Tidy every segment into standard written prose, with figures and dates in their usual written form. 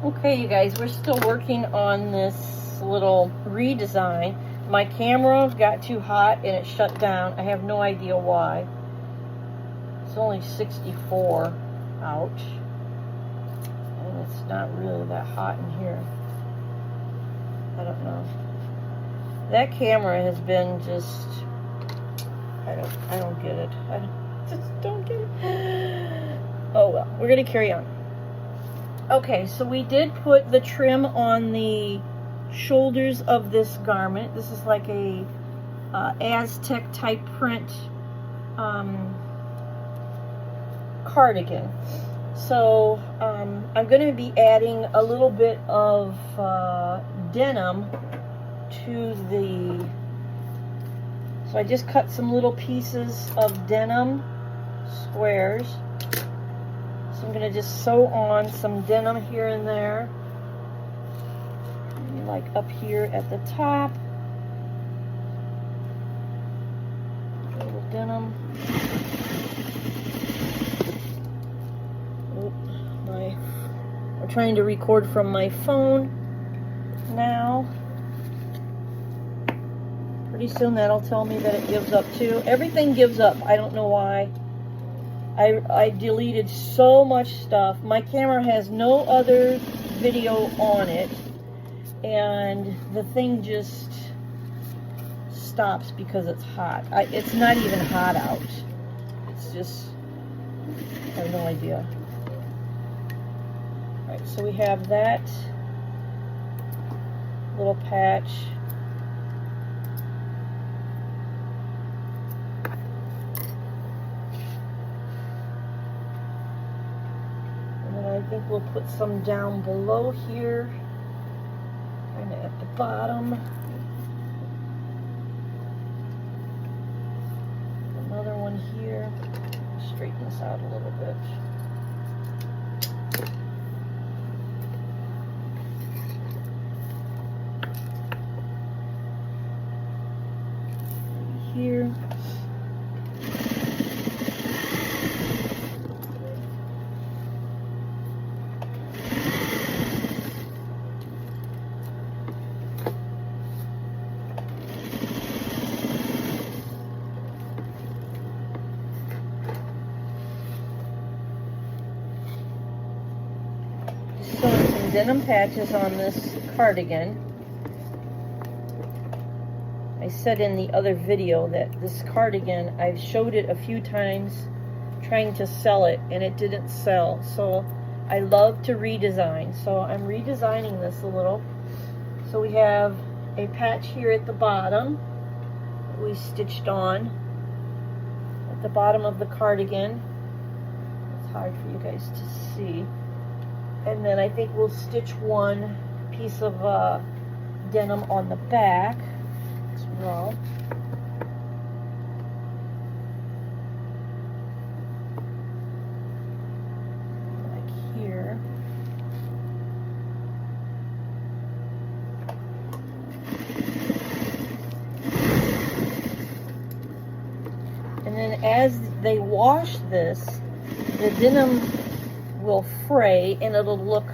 Okay, you guys, we're still working on this little redesign. My camera got too hot and it shut down. I have no idea why. It's only 64 out. And it's not really that hot in here. I don't know. That camera has been just, I don't get it. I just don't get it. Oh well, we're gonna carry on. Okay, so we did put the trim on the shoulders of this garment. This is like a Aztec type print cardigan. So I'm going to be adding a little bit of denim to the, so I just cut some little pieces of denim squares. So I'm going to just sew on some denim here and there. Maybe like up here at the top. A little denim. I'm trying to record from my phone now. Pretty soon that'll tell me that it gives up too. Everything gives up. I don't know why. I deleted so much stuff. My camera has no other video on it, and the thing just stops because it's hot. It's not even hot out. It's just, I have no idea. All right, so we have that little patch. I think we'll put some down below here, kind of at the bottom. Another one here. Straighten this out a little bit. Here. Sewing some denim patches on this cardigan. I said in the other video that this cardigan, I've showed it a few times trying to sell it and it didn't sell. So I love to redesign. So I'm redesigning this a little. So we have a patch here at the bottom that we stitched on at the bottom of the cardigan. It's hard for you guys to see. And then I think we'll stitch one piece of denim on the back as well. Like here. And then as they wash this, the denim will fray and it'll look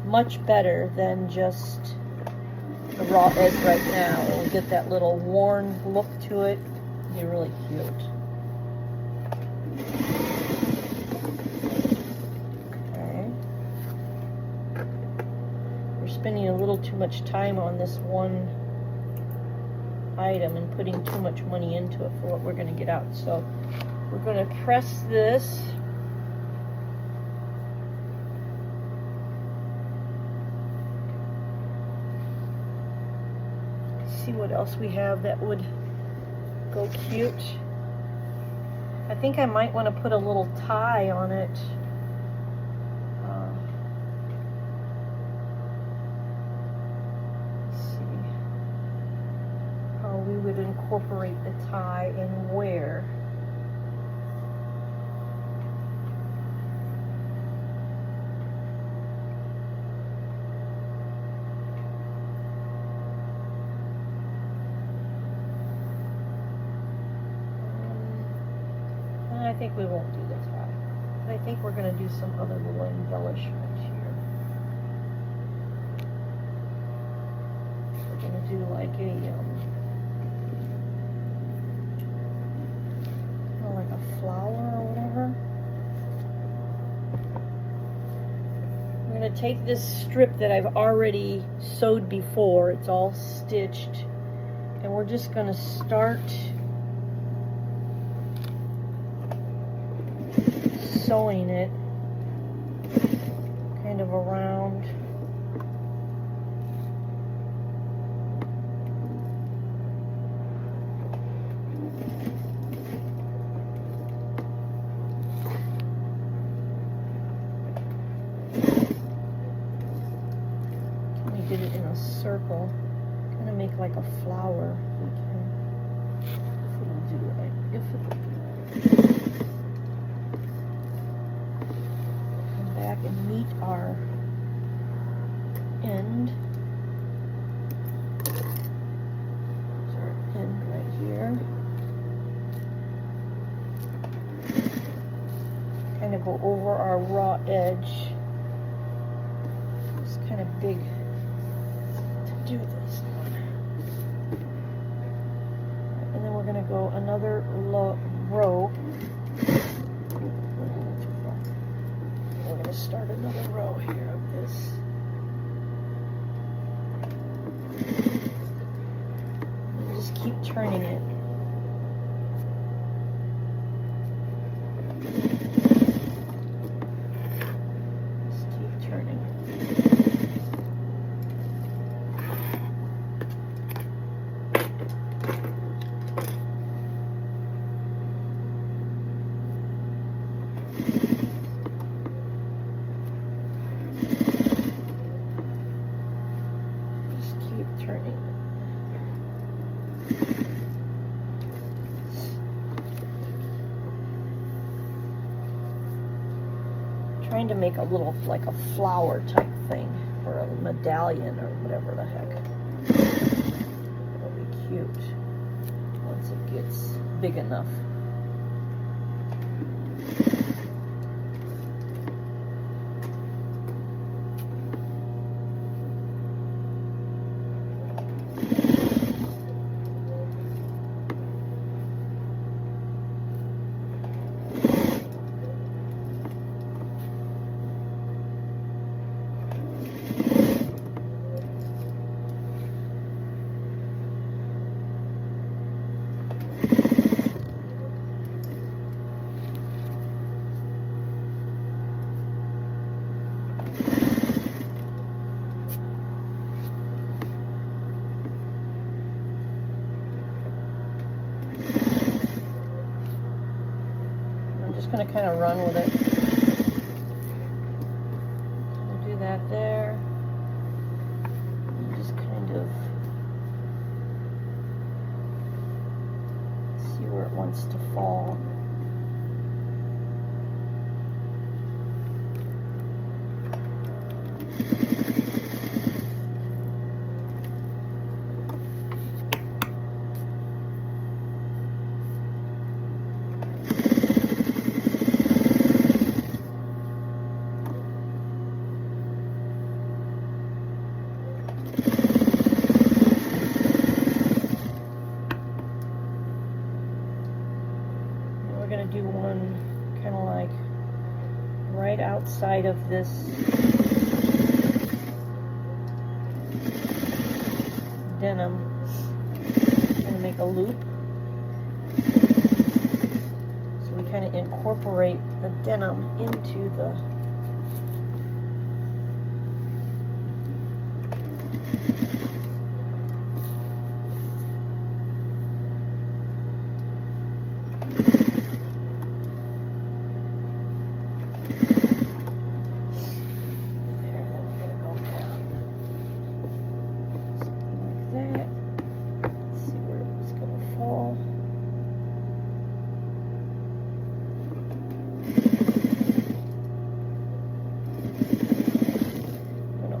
much better than just the raw edge right now. It'll get that little worn look to it. It'll be really cute. Okay. We're spending a little too much time on this one item and putting too much money into it for what we're going to get out. So we're going to press this. See what else we have that would go cute. I think I might want to put a little tie on it. Let's see how we would incorporate the tie and where. I think we won't do the tie. I think we're going to do some other little embellishment here. We're gonna do like a flower or whatever. I'm gonna take this strip that I've already sewed before. It's all stitched, and we're just gonna start sewing it kind of around. We did it in a circle, kind of make like a flower. If it'll do right. Back and meet our end. There's our end right here. Kind of go over our raw edge. It's kind of big to do this one. And then we're going to go another row. We're going to start another row here of this. And just keep turning it. Just keep turning. Turning. Trying to make a little, like a flower type thing, or a medallion, or whatever the heck. It'll be cute once it gets big enough. Going to kind of run with it. I'll do that there. And just kind of see where it wants to fall. Do one kind of like right outside of this denim. I'm going to make a loop. So we kind of incorporate the denim into the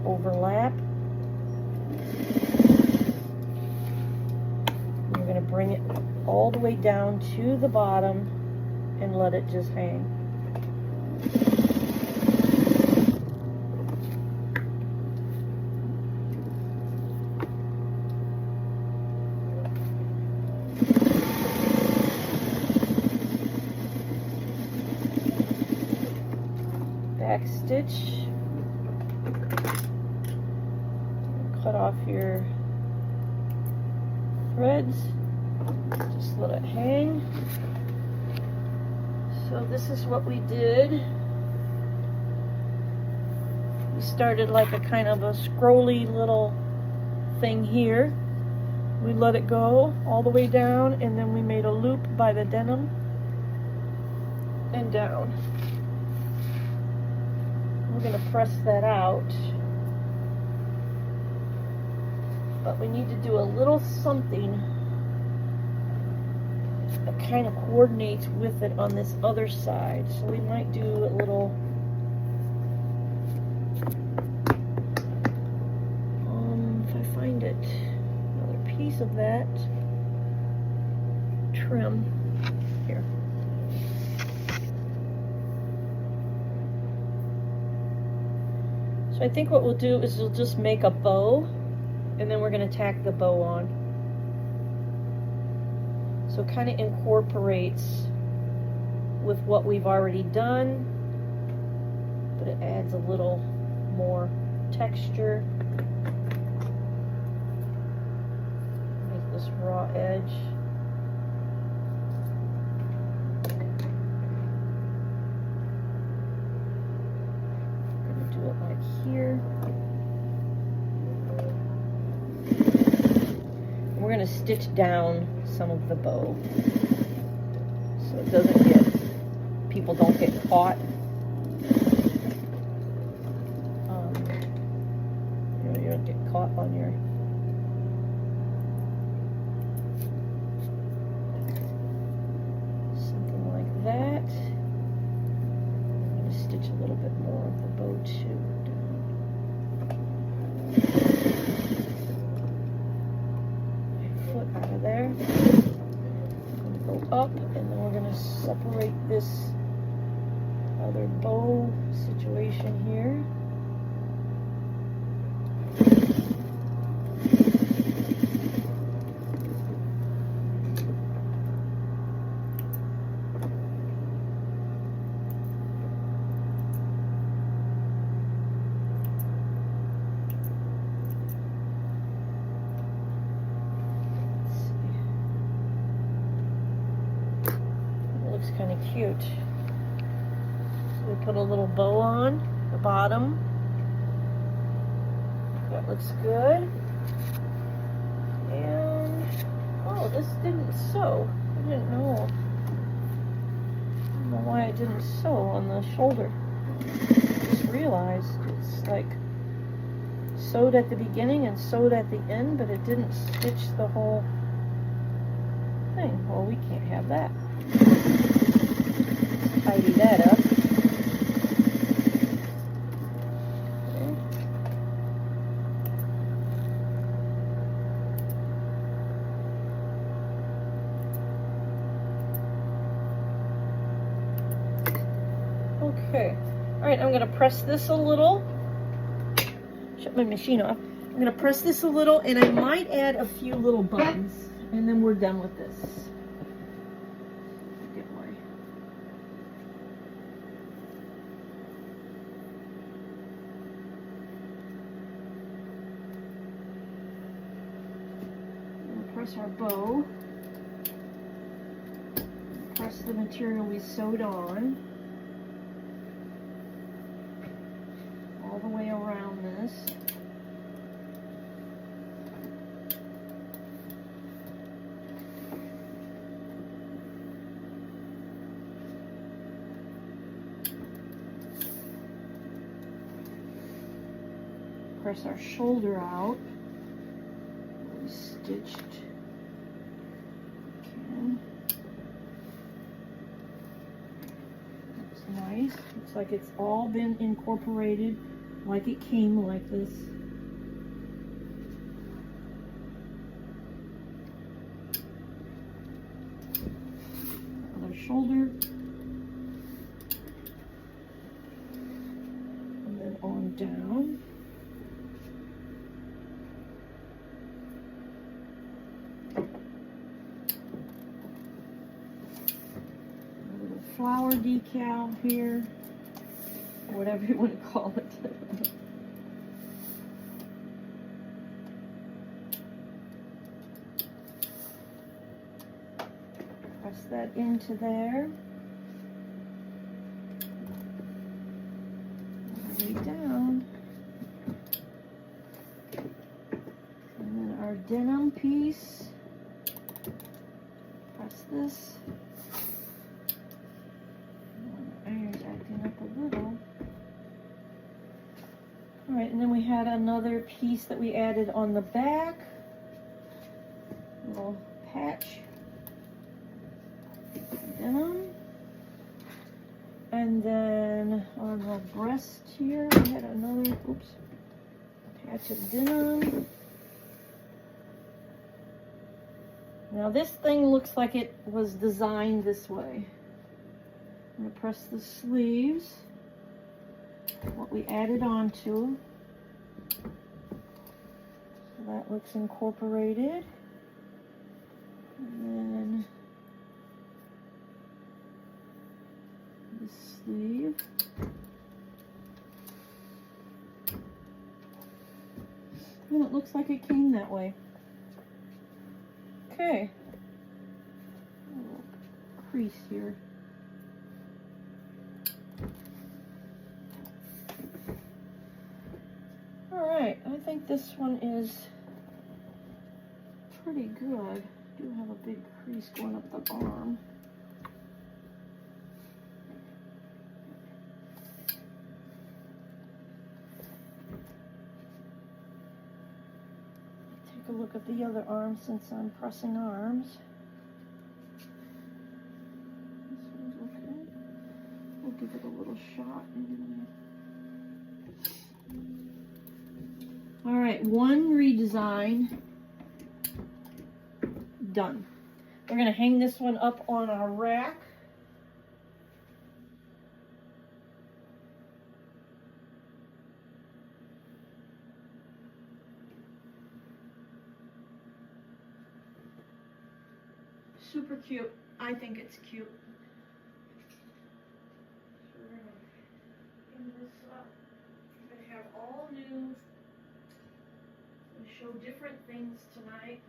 overlap. You're going to bring it all the way down to the bottom and let it just hang. back stitch. Cut off your threads. Just let it hang. So this is what we did. We started like a kind of a scrolly little thing here. We let it go all the way down, and then we made a loop by the denim and down. We're going to press that out, but we need to do a little something that kind of coordinates with it on this other side. So we might do a little if I find it, another piece of that trim here. So I think what we'll do is we'll just make a bow, and then we're going to tack the bow on. So it kind of incorporates with what we've already done, but it adds a little more texture. Make this raw edge. I'm going to do it like here. We're going to stitch down some of the bow so it doesn't get, people don't get caught. You don't get caught on your something like that. I'm going to stitch a little bit more of the bow too. Out of there. I'm going to go up, and then we're going to separate this other bow situation here. Kind of cute. So we put a little bow on the bottom. That looks good. And oh, this didn't sew. I didn't know. I don't know why it didn't sew on the shoulder. I just realized it's like sewed at the beginning and sewed at the end, but it didn't stitch the whole thing. Well, we can't have that. Tidy that up. Okay. All right, I'm going to press this a little. Shut my machine off. I'm going to press this a little, and I might add a few little buttons, and then we're done with this. Press our bow, press the material we sewed on all the way around this. Press our shoulder out. We stitched. Nice. Looks like it's all been incorporated like it came like this. Other shoulder. And then on down. A little flower decal here. whatever you want to call it. Press that into there. All the way down. And then our denim piece. Press this. The iron's acting up a little. All right, and then we had another piece that we added on the back. Little patch. Denim. And then on the breast here, we had another, patch of denim. Now this thing looks like it was designed this way. I'm gonna press the sleeves, what we added onto. So that looks incorporated. And then the sleeve. And it looks like it came that way. Okay. A little crease here. Alright, I think this one is pretty good. I do have a big crease going up the arm. Take a look at the other arm since I'm pressing arms. This one's okay. We'll give it a little shot. All right, one redesign done. We're gonna hang this one up on our rack. Super cute. I think it's cute. So we're gonna hang this up. We're gonna have all new. We show different things tonight.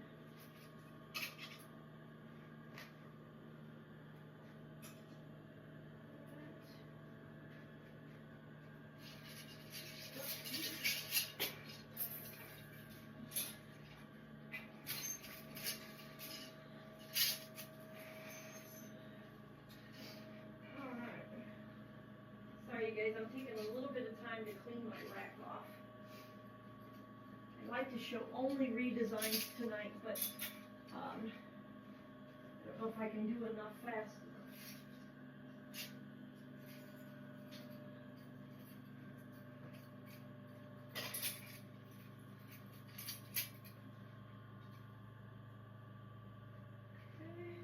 Sorry, you guys, I'm taking a little bit of time to clean my rack off. I like to show only redesigns tonight, but I don't know if I can do enough fast. Okay,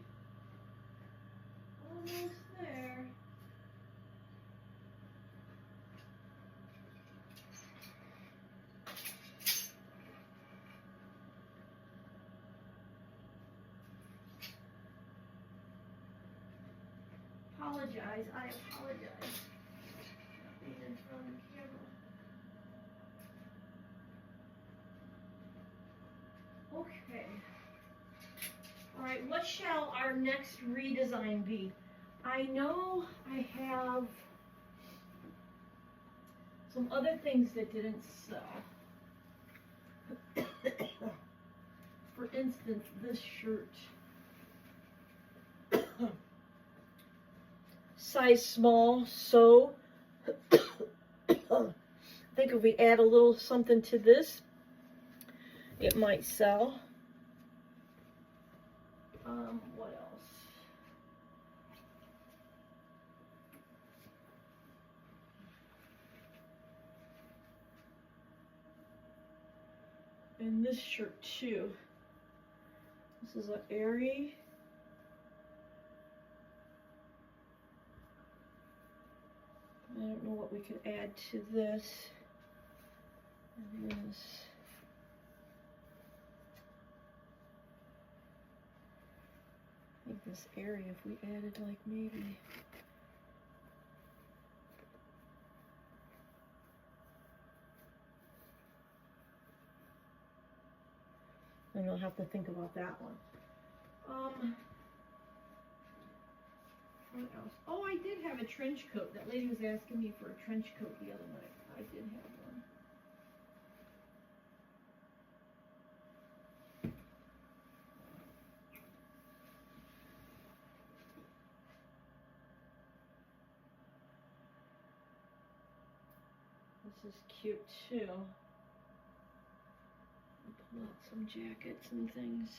almost there. I apologize. Not being in front of the camera. Okay. Alright, what shall our next redesign be? I know I have some other things that didn't sell. For instance, this shirt. Size small, so I think if we add a little something to this, it might sell. What else? And this shirt too. This is an airy. I don't know what we could add to this. It is. I think this area, if we added like maybe And I'll have to think about that one. What else? Oh, I did have a trench coat. That lady was asking me for a trench coat the other night. I did have one. This is cute too. I'll pull out some jackets and things.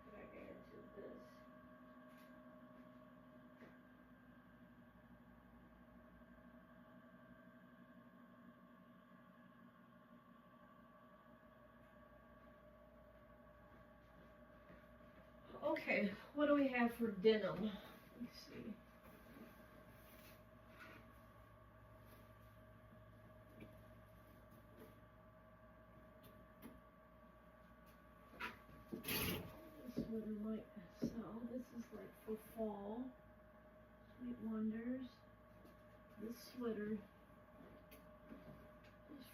What could I add to this? Okay, what do we have for denim? Let's see. This sweater might sell. This is like for fall. Sweet Wonders. This sweater is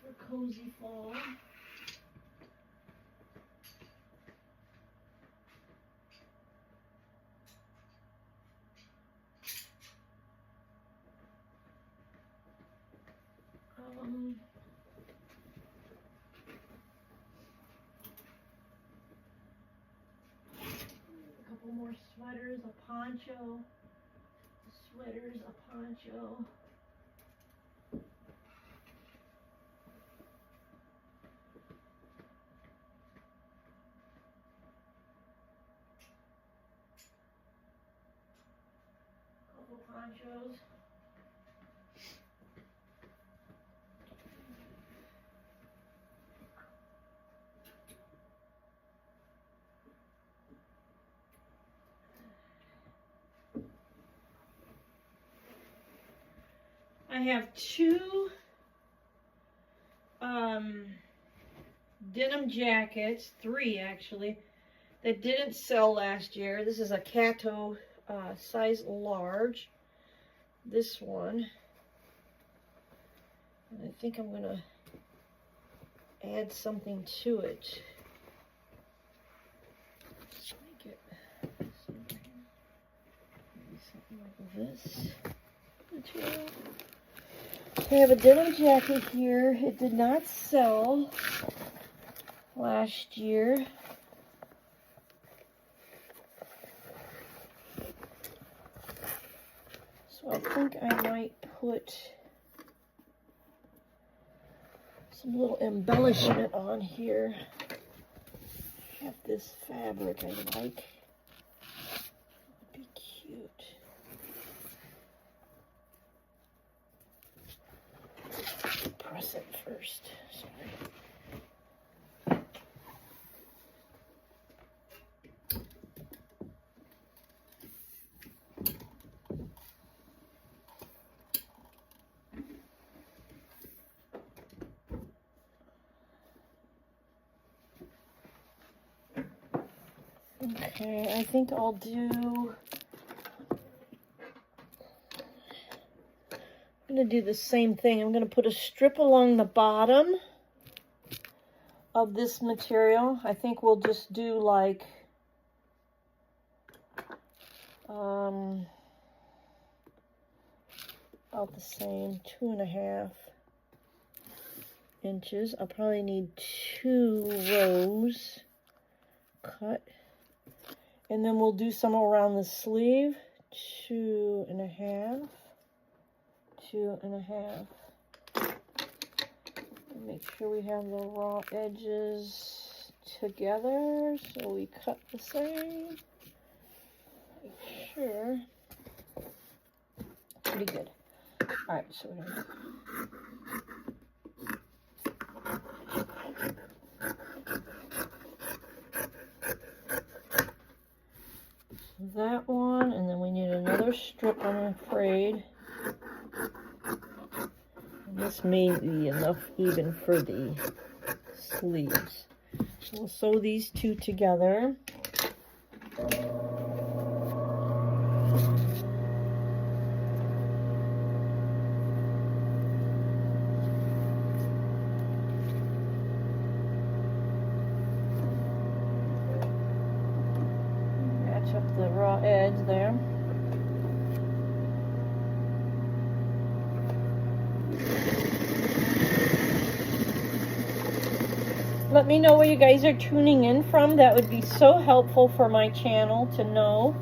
for cozy fall. A couple more sweaters, a poncho, sweaters, a poncho. Couple ponchos. I have two denim jackets, three actually, that didn't sell last year. This is a Cato size large. This one. And I think I'm going to add something to it. Make it something like this. Material. I have a denim jacket here. It did not sell last year. So I think I might put some little embellishment on here. I have this fabric I like. It'd be cute. Press it first. Sorry. Okay, I think I'll do. I'm going to do the same thing. I'm going to put a strip along the bottom of this material. I think we'll just do like about the same, 2.5 inches. I'll probably need 2 rows cut. And then we'll do some around the sleeve, 2.5. 2.5. Make sure we have the raw edges together so we cut the same. Make sure. Pretty good. Alright, so we're gonna that one, and then we need another strip, I'm afraid. This may be enough even for the sleeves. We'll sew these two together. Match up the raw edge there. Let me know where you guys are tuning in from. That would be so helpful for my channel to know.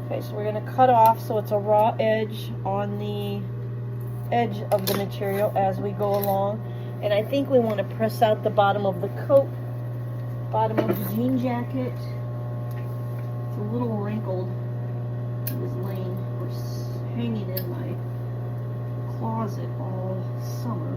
Okay, so we're going to cut off so it's a raw edge on the edge of the material as we go along. And I think we want to press out the bottom of the coat, bottom of the jean jacket. It's a little wrinkled. It was laying or hanging in my closet all summer.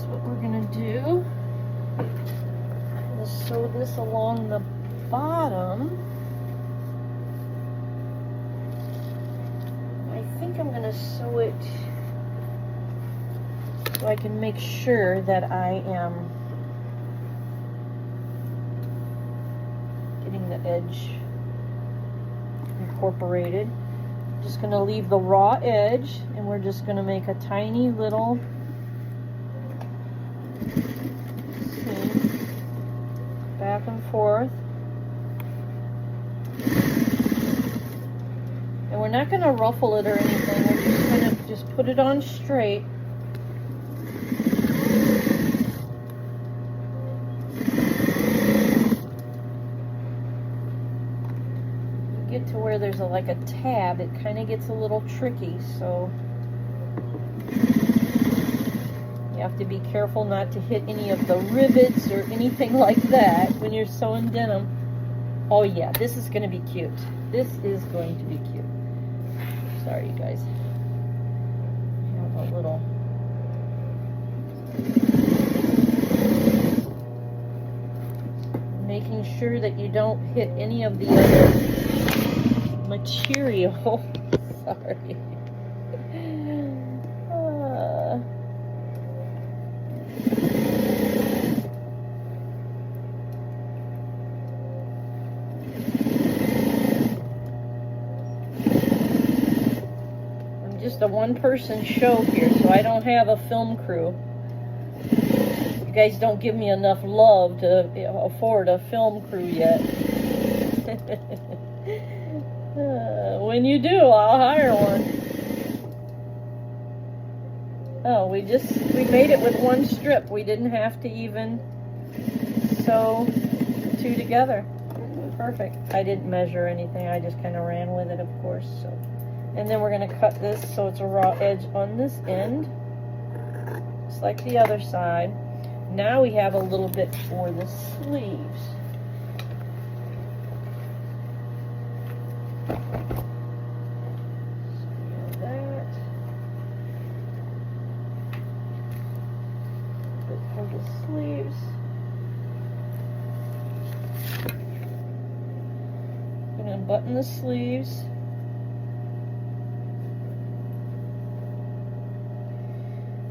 What we're going to do is sew this along the bottom. I think I'm going to sew it so I can make sure that I am getting the edge incorporated. I'm just going to leave the raw edge, and we're just going to make a tiny little back and forth. And we're not going to ruffle it or anything. We're just going to just put it on straight. You get to where there's like a tab, it kind of gets a little tricky, so you have to be careful not to hit any of the rivets or anything like that when you're sewing denim. Oh yeah, this is going to be cute. This is going to be cute. Sorry, you guys. I have a little... Making sure that you don't hit any of the other material. Sorry. Just a one-person show here, so I don't have a film crew. You guys don't give me enough love to afford a film crew yet. When you do, I'll hire one. Oh, we made it with one strip. We didn't have to even sew the two together. Perfect. I didn't measure anything. I just kind of ran with it, of course. So. And then we're going to cut this so it's a raw edge on this end, just like the other side. Now we have a little bit for the sleeves. So that. Bit for the sleeves. I'm going to button the sleeves.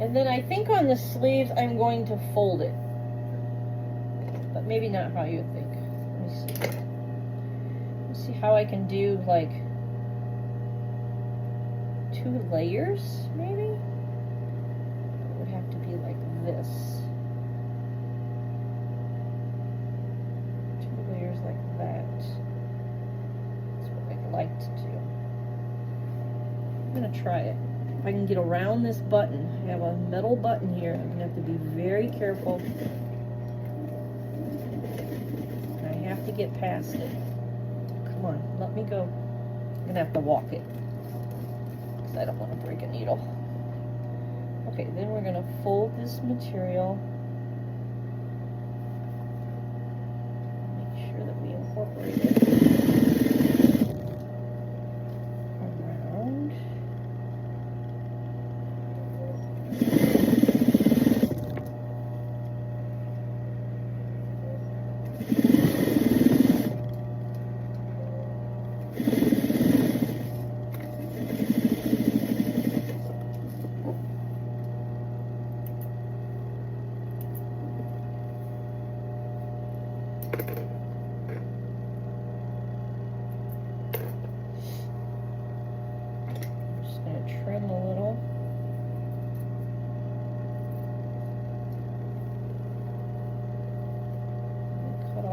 And then I think on the sleeves, I'm going to fold it. But maybe not how you think. Let me see. Let's see how I can do like 2 layers, maybe? It would have to be like this. 2 layers like that. That's what I'd like to do. I'm going to try it. If I can get around this button, I have a metal button here. I'm going to have to be very careful. I have to get past it. Come on, let me go. I'm going to have to walk it, because I don't want to break a needle. Okay, then we're going to fold this material. Make sure that we incorporate it.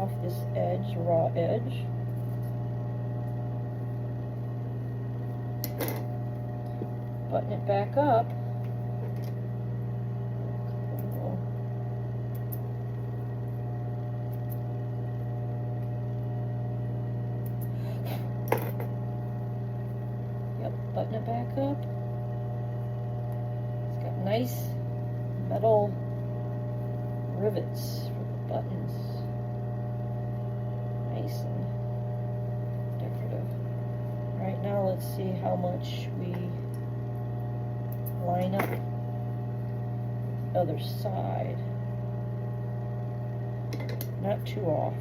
off this edge, raw edge. Button it back up. Yep, button it back up. It's got nice metal rivets for the buttons. Nice and decorative. Right now, let's see how much we line up the other side. Not too off,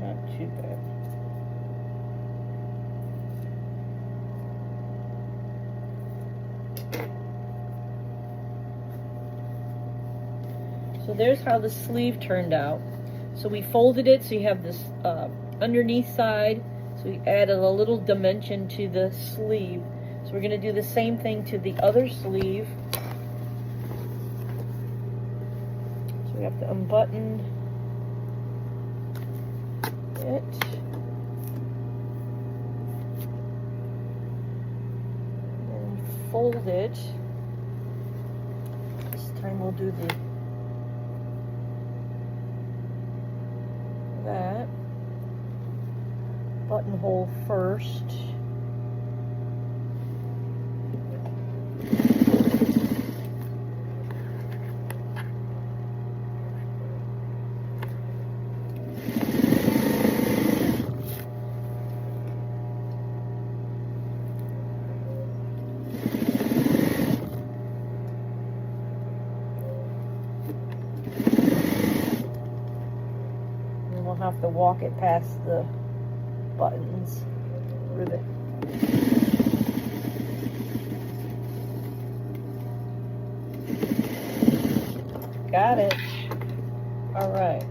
not too bad. So there's how the sleeve turned out. So we folded it so you have this underneath side. So we added a little dimension to the sleeve. So we're going to do the same thing to the other sleeve. So we have to unbutton it. And fold it. This time we'll do that buttonhole first. Have to walk it past the buttons rivet. Got it. All right.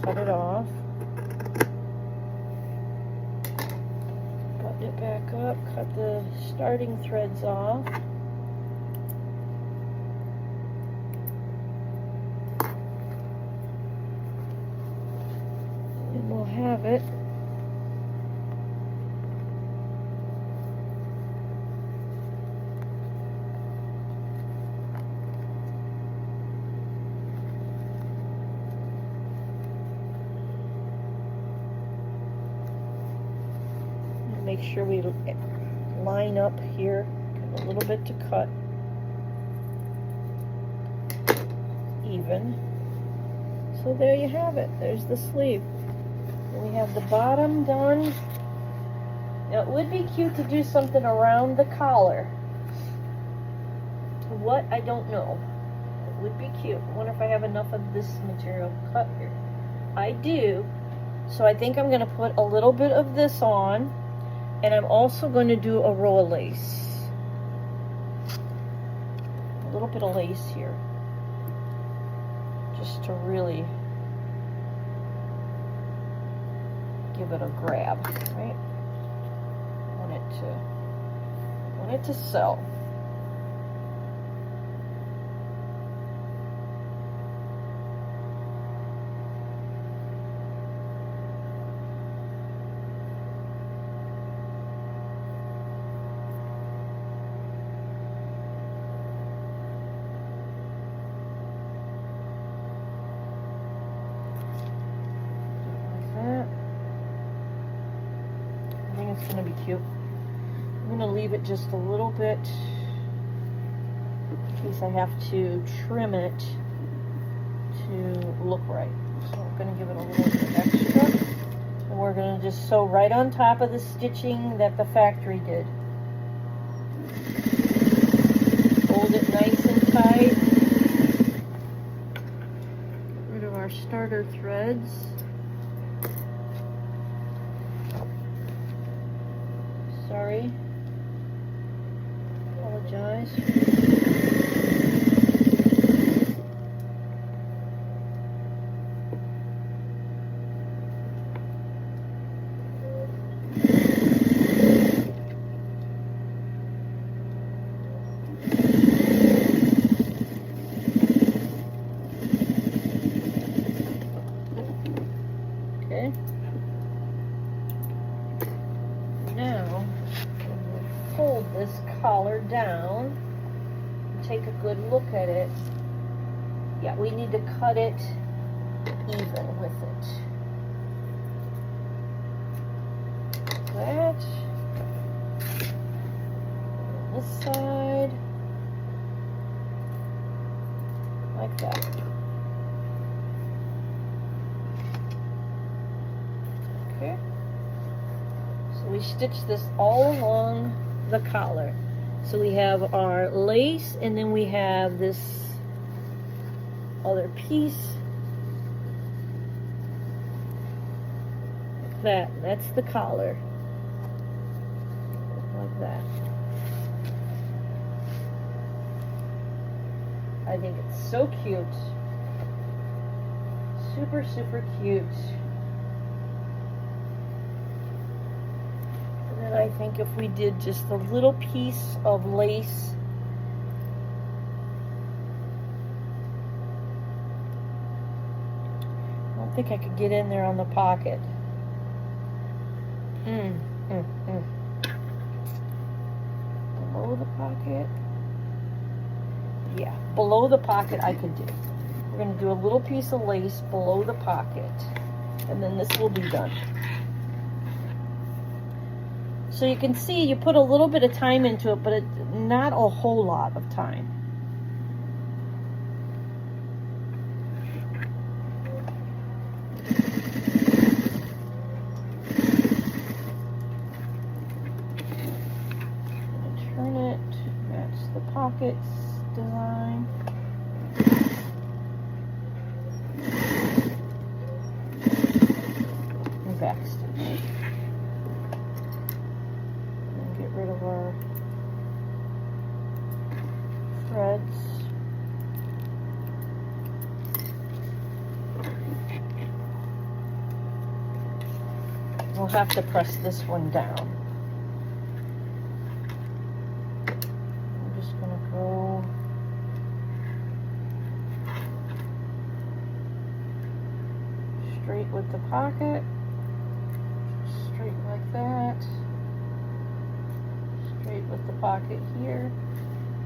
Cut it off. Button it back up. Cut the starting threads off. We'll have it. Make sure we line up here, a little bit to cut even. So there you have it. There's the sleeve. We have the bottom done. Now it would be cute to do something around the collar. What? I don't know. It would be cute. I wonder if I have enough of this material cut here. I do. So I think I'm going to put a little bit of this on. And I'm also going to do a row of lace. A little bit of lace here. Just to really give it a grab, right? Want it to sell. It's going to be cute. I'm going to leave it just a little bit in case I have to trim it to look right. So I'm going to give it a little bit extra. And we're going to just sew right on top of the stitching that the factory did. Hold it nice and tight. Get rid of our starter threads. Sorry. Apologize. down and take a good look at it. Yeah, we need to cut it even with it. That. This side. Like that. Okay. So we stitch this all along the collar. So we have our lace, and then we have this other piece. Like that. That's the collar. Like that. I think it's so cute. Super, super cute. And then I think if we did just a little piece of lace, I don't think I could get in there on the pocket. Below the pocket. Yeah, below the pocket I could do. We're going to do a little piece of lace below the pocket, and then this will be done. So you can see you put a little bit of time into it, but not a whole lot of time. Turn it to match the pockets design. And back stitch. And get rid of our threads. We'll have to press this one down. I'm just going to go straight with the pocket, straight like that, straight with the pocket here.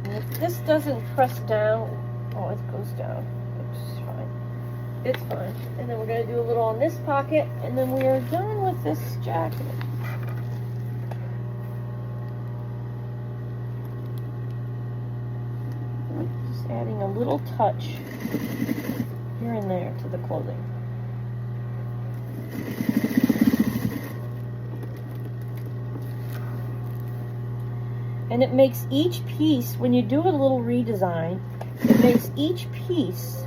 And if this doesn't press down, oh, it goes down. It's fine. It's fine. And then we're going to do a little on this pocket, and then we are done with this jacket. Just adding a little touch here and there to the clothing. And it makes each piece, when you do a little redesign, it makes each piece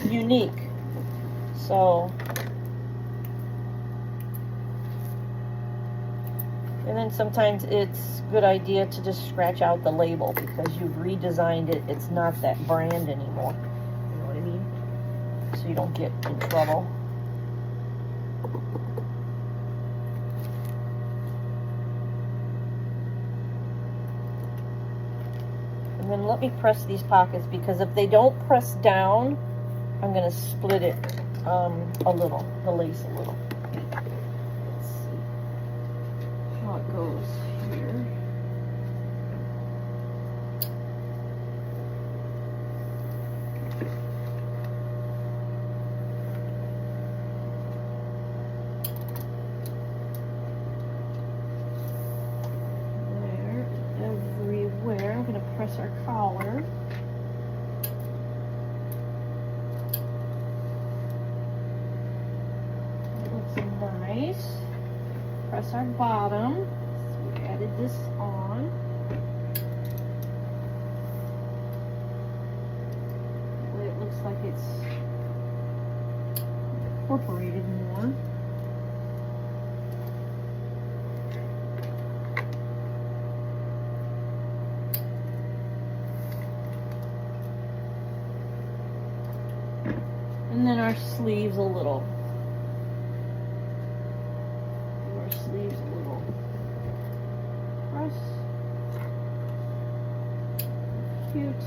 unique. So, and then sometimes it's a good idea to just scratch out the label because you've redesigned it. It's not that brand anymore. You know what I mean? So you don't get in trouble. And then let me press these pockets, because if they don't press down, I'm going to split it a little, the lace a little. Let's see how it goes here. There, everywhere. I'm going to press our collar. Nice. Press our bottom. So we added this on. That way it looks like it's incorporated more. And then our sleeves a little. Sleeves a little press. Cute.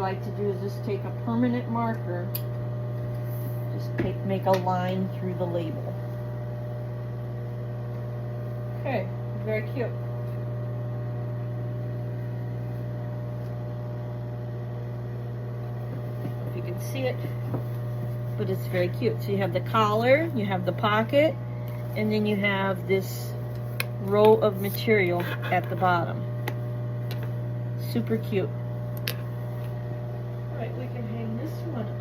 like to do is just take a permanent marker, make a line through the label. Okay, very cute. If you can see it, but it's very cute. So you have the collar, you have the pocket, and then you have this row of material at the bottom. Super cute. All right, we can hang this one up.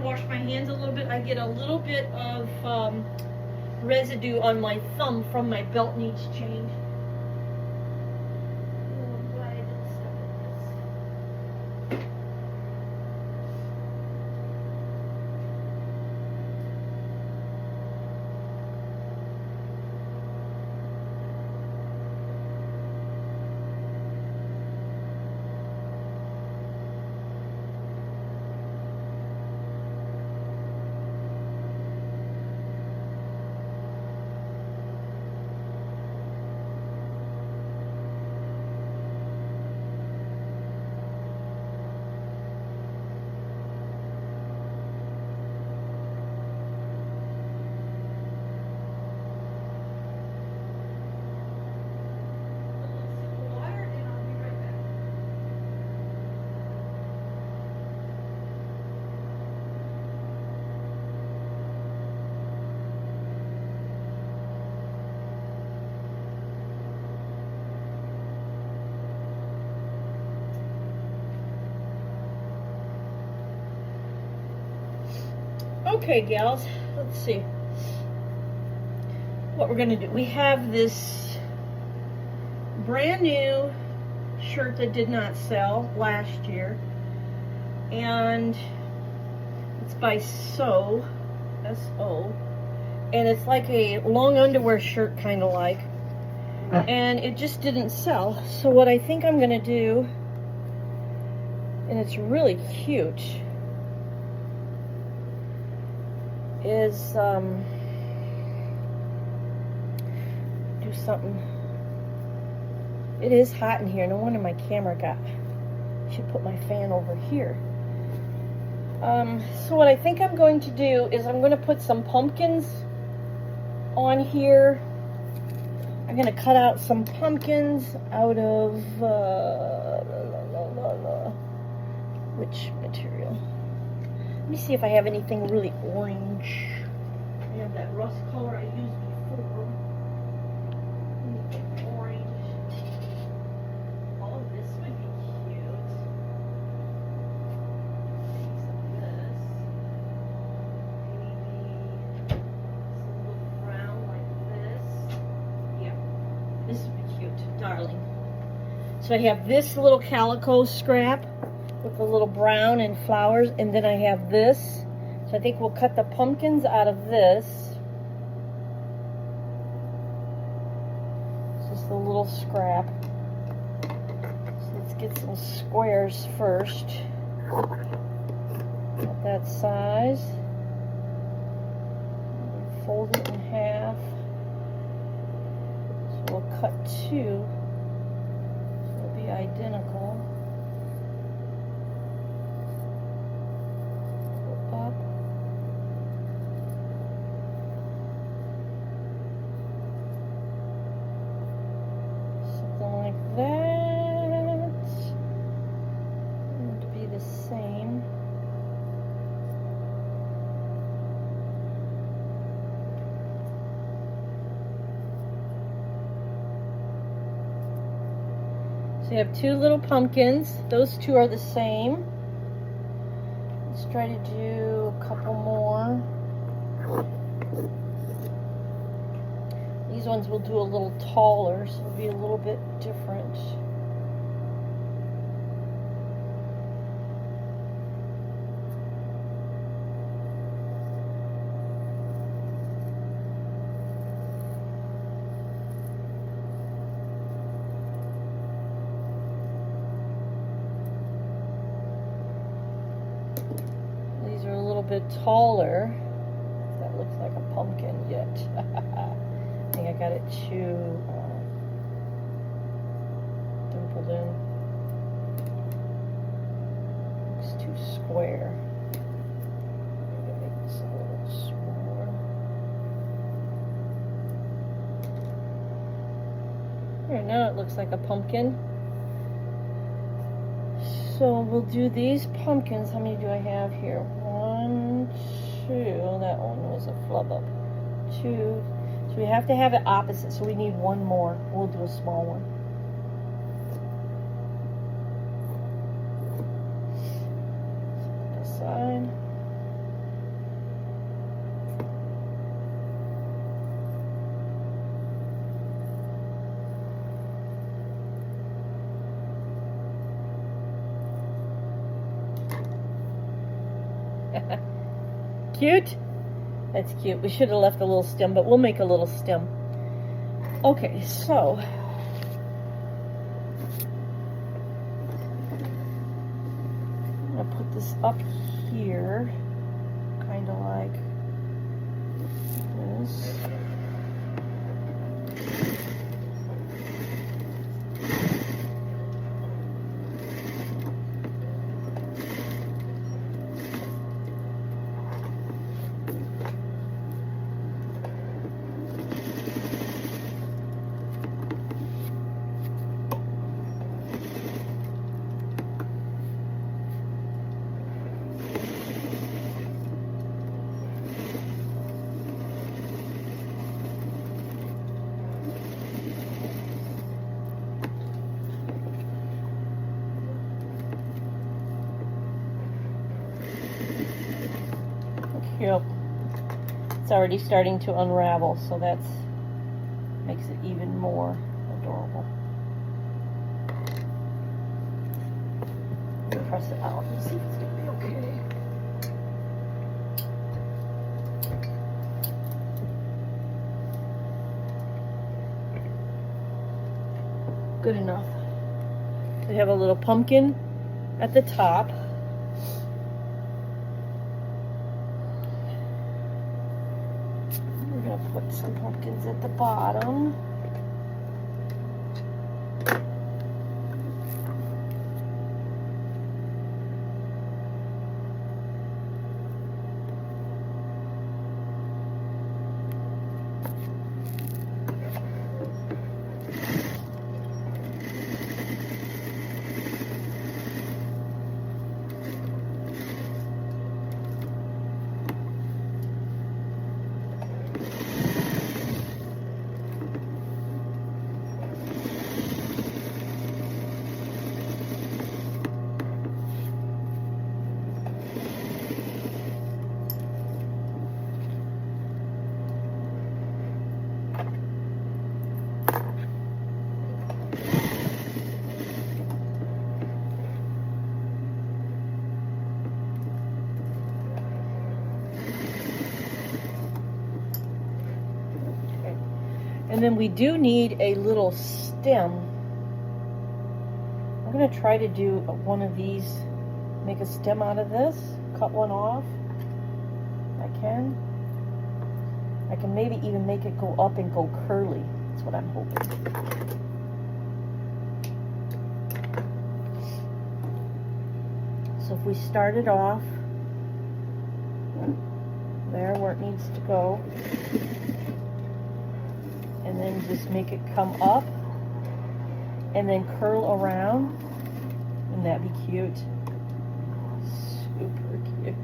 Wash my hands a little bit. I get a little bit of residue on my thumb from my belt needs changed. Oh, I'm glad I didn't step in this. Okay, gals, let's see what we're gonna do. We have this brand new shirt that did not sell last year, and it's by So, S-O, and it's like a long underwear shirt, kind of like, and it just didn't sell. So what I think I'm gonna do, and it's really cute, is do something. It is hot in here. No wonder my camera got. I should put my fan over here. So what I think I'm going to do is I'm going to put some pumpkins on here. I'm going to cut out some pumpkins out of which material? Let me see if I have anything really orange. I have that rust color I used before. Orange. Oh, this would be cute. Maybe some of this. Maybe some little brown like this. Yeah, this would be cute, darling. So I have this little calico scrap with a little brown and flowers, and then I have this. So I think we'll cut the pumpkins out of this. It's just a little scrap. So let's get some squares first. At that size. Fold it in half. So we'll cut two. So it'll be identical. Up. Something like So you have two little pumpkins. Those two are the same. Let's try to do a couple more. These ones will do a little taller, so it'll be a little bit different. These are a little bit taller. That looks like a pumpkin yet. I think I got it too dimpled in. Looks too square. Maybe make this a little smaller. Here, now it looks like a pumpkin. So we'll do these pumpkins. How many do I have here? 1, 2. That one was a flub up. 2. So we have to have it opposite. So we need one more. We'll do a small one. This side. Cute? That's cute. We should have left a little stem, but we'll make a little stem. Okay, so I'm gonna put this up here, kind of like this. Yep. It's already starting to unravel, so that makes it even more adorable. Let me press it out and see if it's going to be okay. Good enough. We have a little pumpkin at the top. Put some pumpkins at the bottom. And then we do need a little stem. I'm going to try to do one of these, make a stem out of this, cut one off. I can maybe even make it go up and go curly. That's what I'm hoping. So if we start it off there where it needs to go, and then just make it come up and then curl around, wouldn't that be cute? Super cute.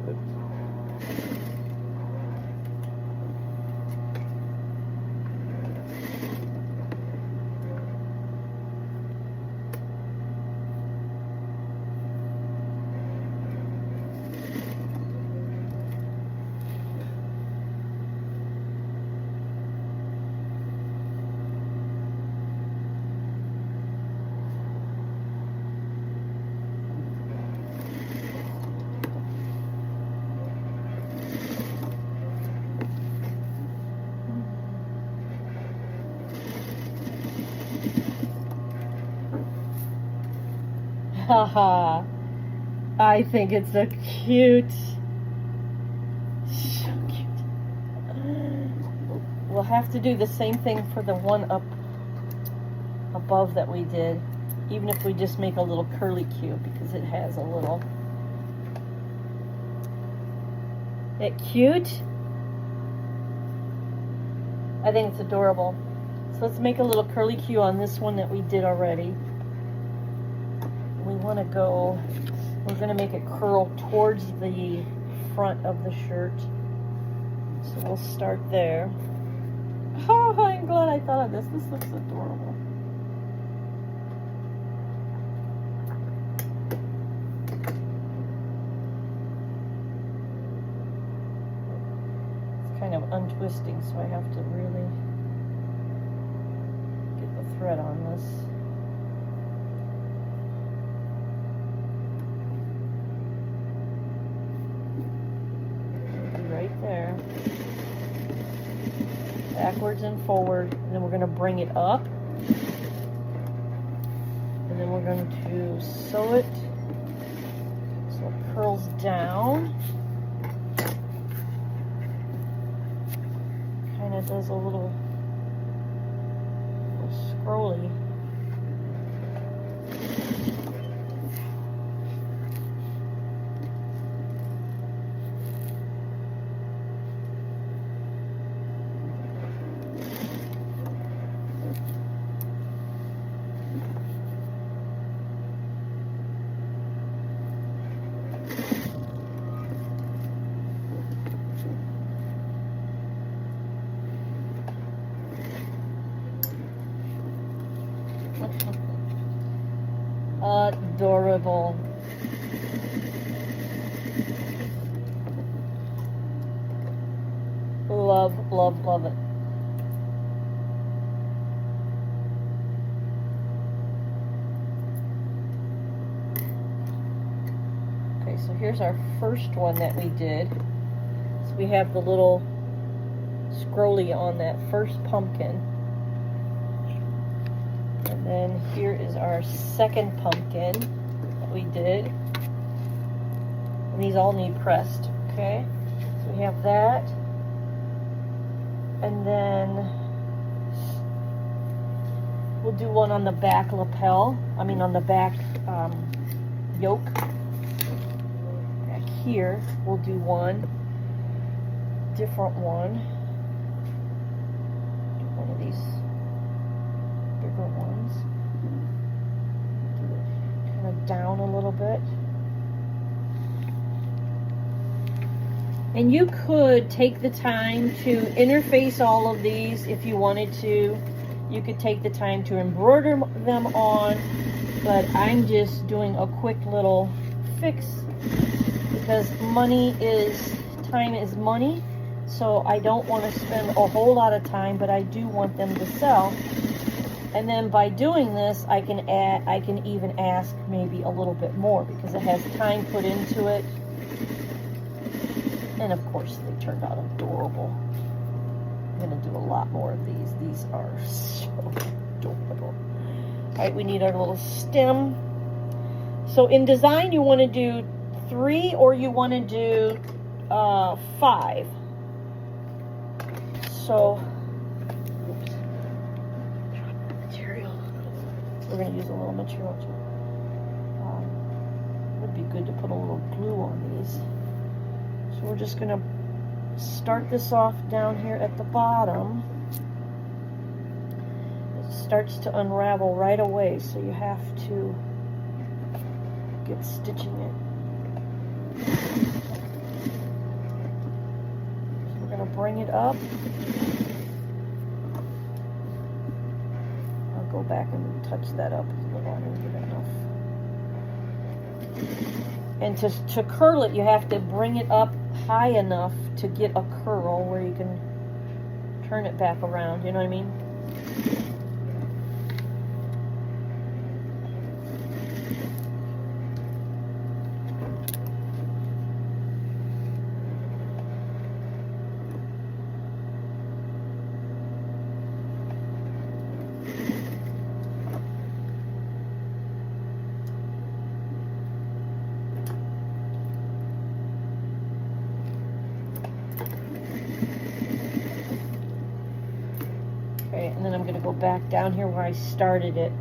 Haha. I think it's a cute. So cute. We'll have to do the same thing for the one up above that we did, even if we just make a little curly Q, because it has a little. Isn't it cute? I think it's adorable. So let's make a little curly Q on this one that we did already. We want to go, we're going to make it curl towards the front of the shirt. So we'll start there. Oh, I'm glad I thought of this. This looks adorable. It's kind of untwisting, so I have to really get the thread on this. Right there. Backwards and forward, and then we're going to bring it up, and then we're going to sew it so it curls down. Kind of does a little scrolly. Adorable. Love, love, love it. Okay, so here's our first one that we did. So we have the little scrolly on that first pumpkin. And then here is our second pumpkin that we did. And these all need pressed, okay? So we have that. And then we'll do one on the back lapel. I mean on the back yoke. Back here, we'll do one. Different one. Do one of these bigger ones. Do it kind of down a little bit. And you could take the time to interface all of these if you wanted to. You could take the time to embroider them on, but I'm just doing a quick little fix because time is money. So I don't want to spend a whole lot of time, but I do want them to sell. And then by doing this, I can even ask maybe a little bit more because it has time put into it. And of course, they turned out adorable. I'm going to do a lot more of these. These are so adorable. All right, we need our little stem. So in design, you want to do 3 or you want to do 5. So, oops. Material. We're going to use a little material too. It would be good to put a little glue on these. So we're just going to start this off down here at the bottom. It starts to unravel right away, so you have to get stitching it. So we're going to bring it up. I'll go back and touch that up a little. I didn't get enough. And to curl it, you have to bring it up high enough to get a curl where you can turn it back around. You know what I mean? I'm going to go back down here where I started it,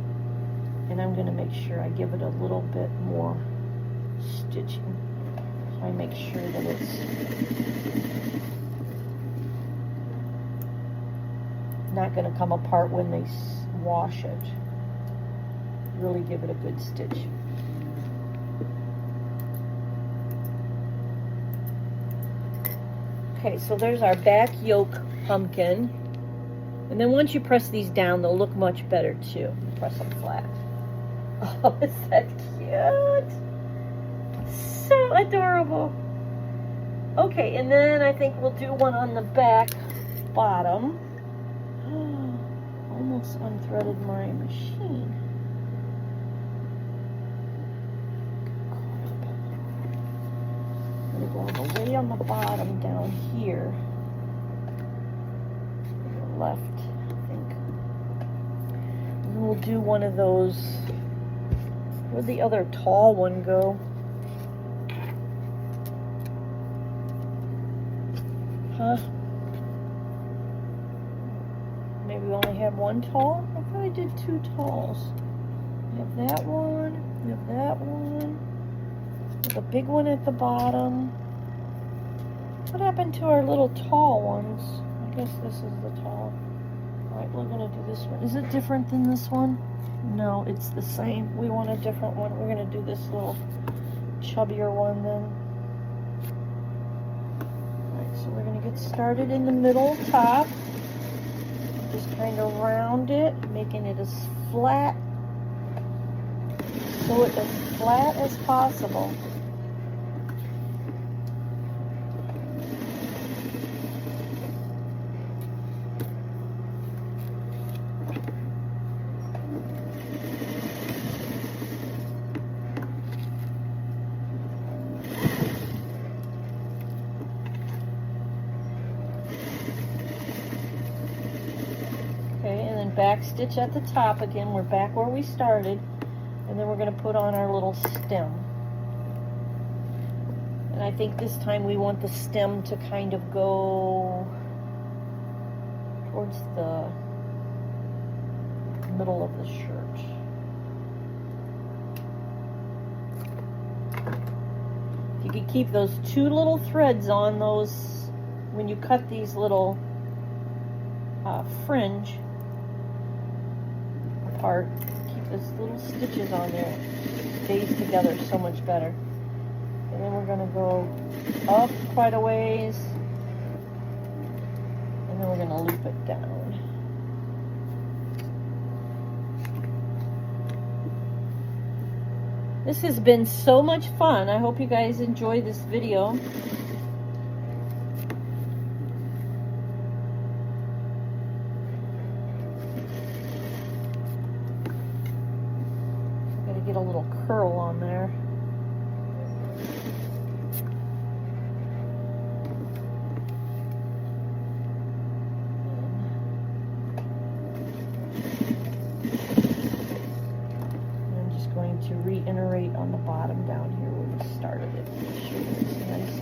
and I'm going to make sure I give it a little bit more stitching. So I make sure that it's not going to come apart when they wash it. Really give it a good stitch. Okay, so there's our back yoke pumpkin. And then once you press these down, they'll look much better too. Press them flat. Oh, is that cute? So adorable. Okay, and then I think we'll do one on the back bottom. Almost unthreaded my machine. I'm going to go all the way on the bottom down here. Left, I think. And we'll do one of those. Where'd the other tall one go? Huh? Maybe we only have one tall? I thought I did two talls. We have that one. We have that one. The big one at the bottom. What happened to our little tall ones? I guess this is the tall. Alright, we're going to do this one. Is it different than this one? No, it's the same. We want a different one. We're going to do this little chubbier one then. Alright, so we're going to get started in the middle top. Just kind of round it, making it as flat. Sew it as flat as possible. Back stitch at the top again. We're back where we started, and then we're going to put on our little stem. And I think this time we want the stem to kind of go towards the middle of the shirt. If you could keep those two little threads on those when you cut these little fringe part, keep those little stitches on there. It stays together so much better. And then we're going to go up quite a ways, and then we're going to loop it down. This has been so much fun. I hope you guys enjoy this video. Get a little curl on there. And I'm just going to reiterate on the bottom down here where we started it. Make sure that it's nice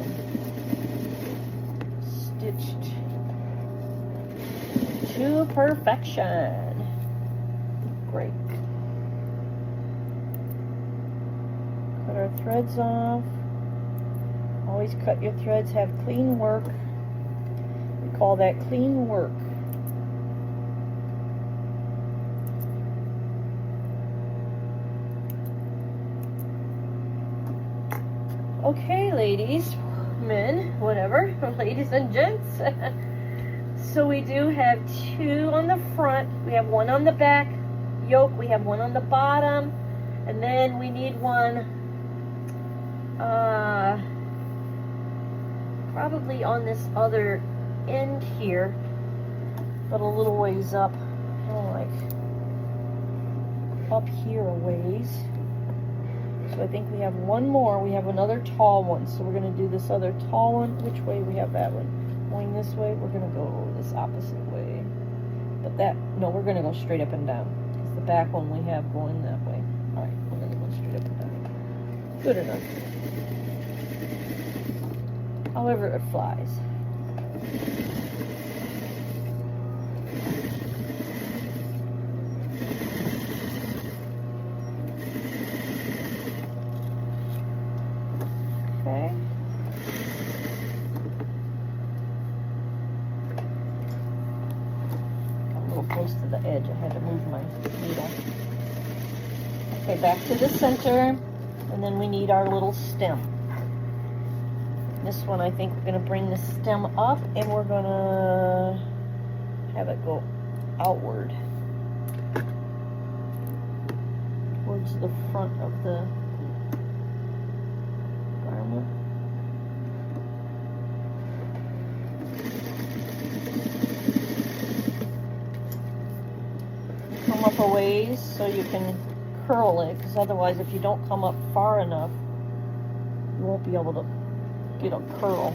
and stitched to perfection. Great. Cut our threads off. Always cut your threads, have clean work. We call that clean work. Okay, ladies, men, whatever, ladies and gents. So we do have two on the front. We have one on the back yoke. We have one on the bottom. And then we need one probably on this other end here, but a little ways up, like up here a ways. So I think we have one more. We have another tall one, so we're going to do this other tall one. Which way we have that one? Going this way? We're going to go this opposite way. But that, no, we're going to go straight up and down. Because the back one we have going that way. Alright, we're going to go straight up and down. Good enough. However it flies. close to the edge. I had to move my needle. Okay, back to the center, and then we need our little stem. This one, I think we're going to bring the stem up, and we're going to have it go outward towards the front of the garment. Come up a ways so you can curl it, because otherwise if you don't come up far enough, you won't be able to get a curl.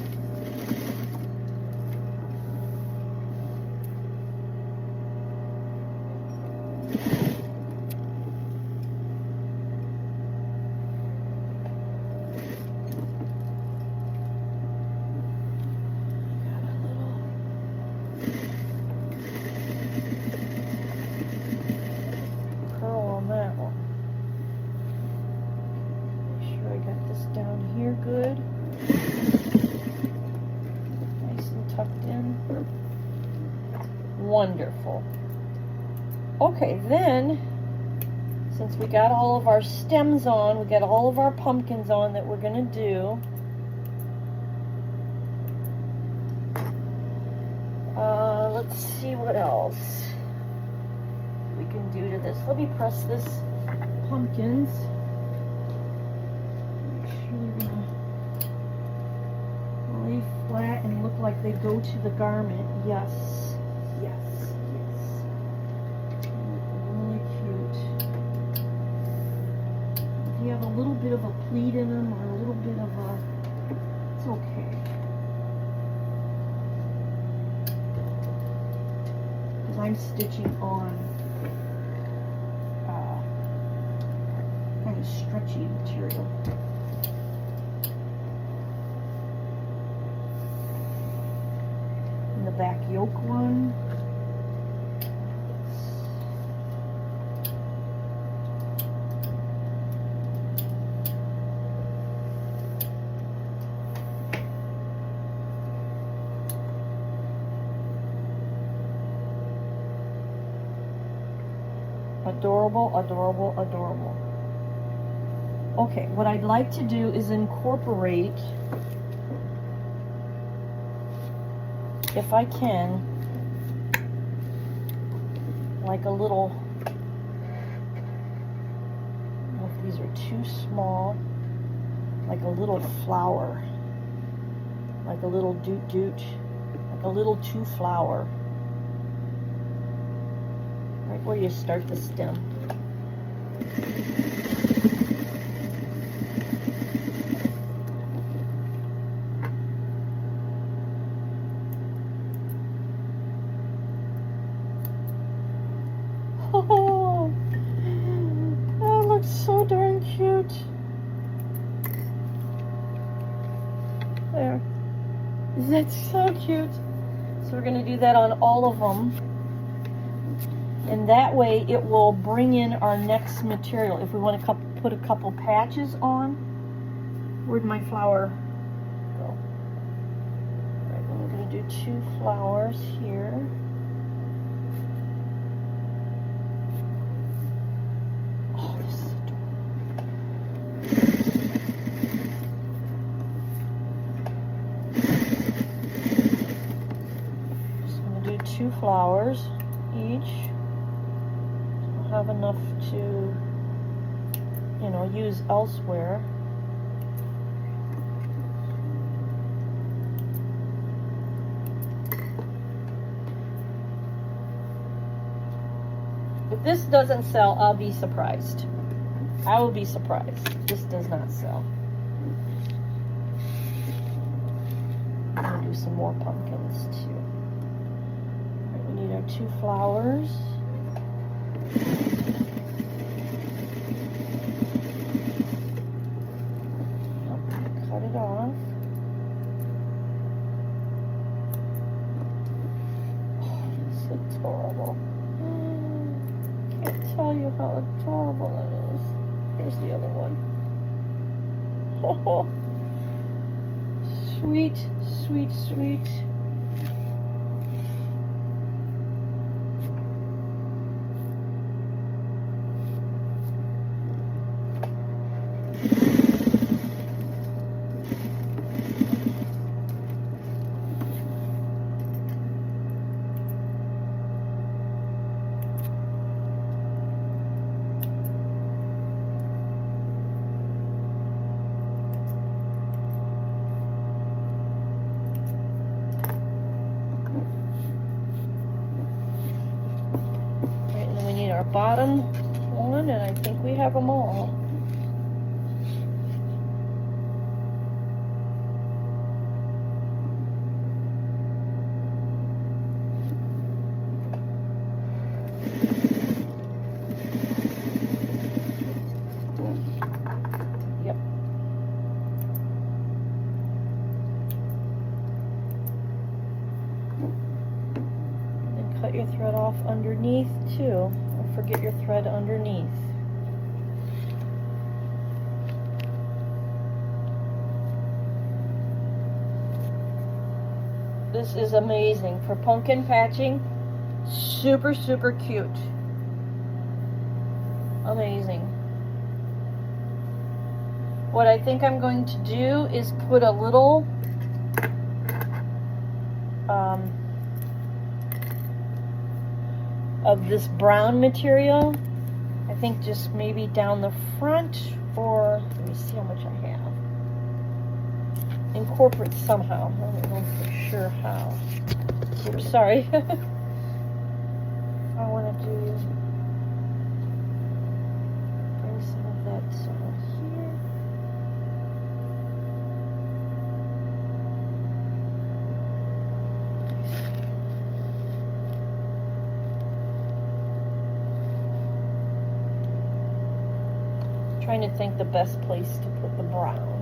Good. Nice and tucked in. Wonderful. Okay, then, since we got all of our stems on, we got all of our pumpkins on that we're going to do. Let's see what else we can do to this. Let me press this pumpkins. Lay flat and look like they go to the garment. Yes, yes, yes. Really cute. If you have a little bit of a pleat in them or a little bit of a, it's okay. Because I'm stitching on kind of stretchy material. The back yoke one. Adorable, adorable, adorable. Okay, what I'd like to do is incorporate, if I can, like a little, I don't know if these are too small, like a little flower, like a little doot, like a little two flower, right where you start the stem. Oh, that looks so darn cute. There. That's so cute. So we're going to do that on all of them. And that way it will bring in our next material. If we want to put a couple patches on. Where'd my flower go? All right, I'm going to do 2 flowers here. Oh, this is adorable. Just going to do 2 flowers each. Have enough to, you know, use elsewhere. If this doesn't sell, I'll be surprised. I will be surprised. This does not sell. I'm going to do some more pumpkins too. All right, we need our 2 flowers. Cut it off. Oh, it's adorable. Can't tell you how adorable that is. Here's the other one. Oh, sweet, sweet, sweet. our bottom one, and I think we have them all. Yep. And cut your thread off underneath too. Don't forget your thread underneath. This is amazing for pumpkin patching. Super, super cute. Amazing. What I think I'm going to do is put a little of this brown material. I think just maybe down the front, or let me see how much I have. Incorporate somehow. I don't know for sure how. Oops, sorry. I want to do bring some of that here. Trying to think the best place to put the brown.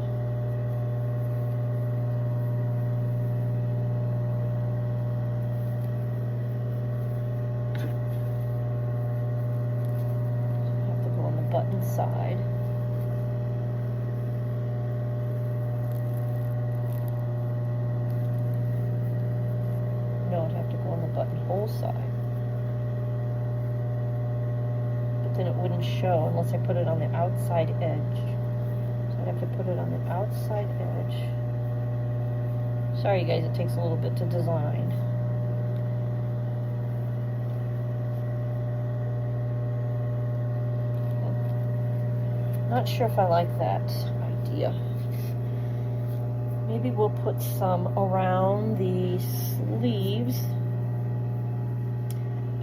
Button side. No, I'd have to go on the buttonhole side. But then it wouldn't show unless I put it on the outside edge. So I'd have to put it on the outside edge. Sorry you guys, it takes a little bit to design. Not sure if I like that idea. Maybe we'll put some around the sleeves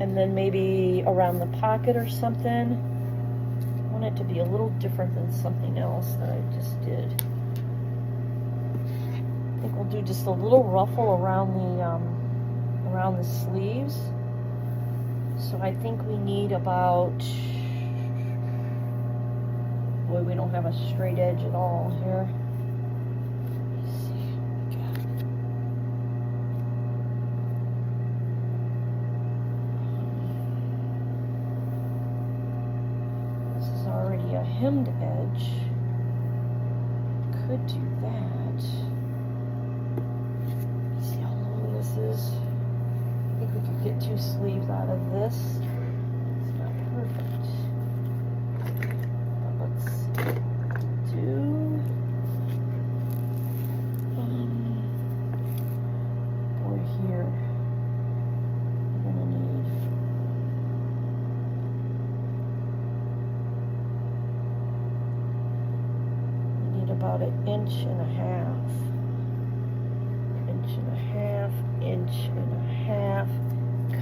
and then maybe around the pocket or something. I want it to be a little different than something else that I just did. I think we'll do just a little ruffle around the sleeves. So I think we need about, boy, we don't have a straight edge at all here. Let's see what we got. This is already a hemmed edge. Could do that. Let's see how long this is. I think we could get 2 sleeves out of this. It's not perfect. About an inch and a half, inch and a half, inch and a half.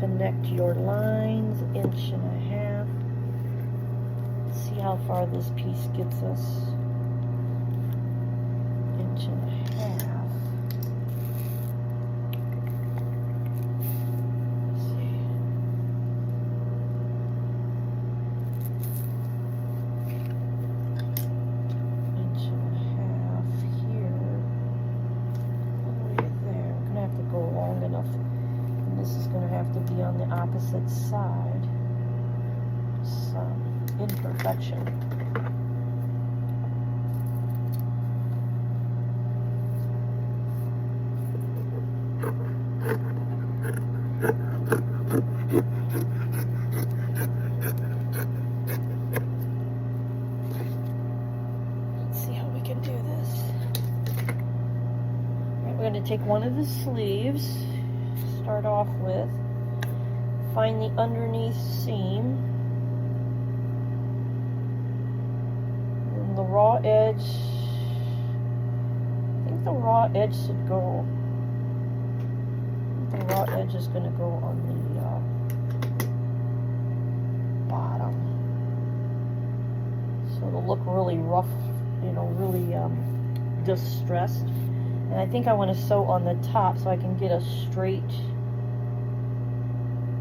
Connect your lines, inch and a half. See how far this piece gets us. Inch and a half. Let's see. Be on the opposite side. Some imperfection. Let's see how we can do this. All right, we're going to take one of the sleeves. Start off with. Find the underneath seam, and the raw edge. I think the raw edge should go. The raw edge is going to go on the bottom. So it'll look really rough, you know, really distressed. And I think I want to sew on the top so I can get a straight,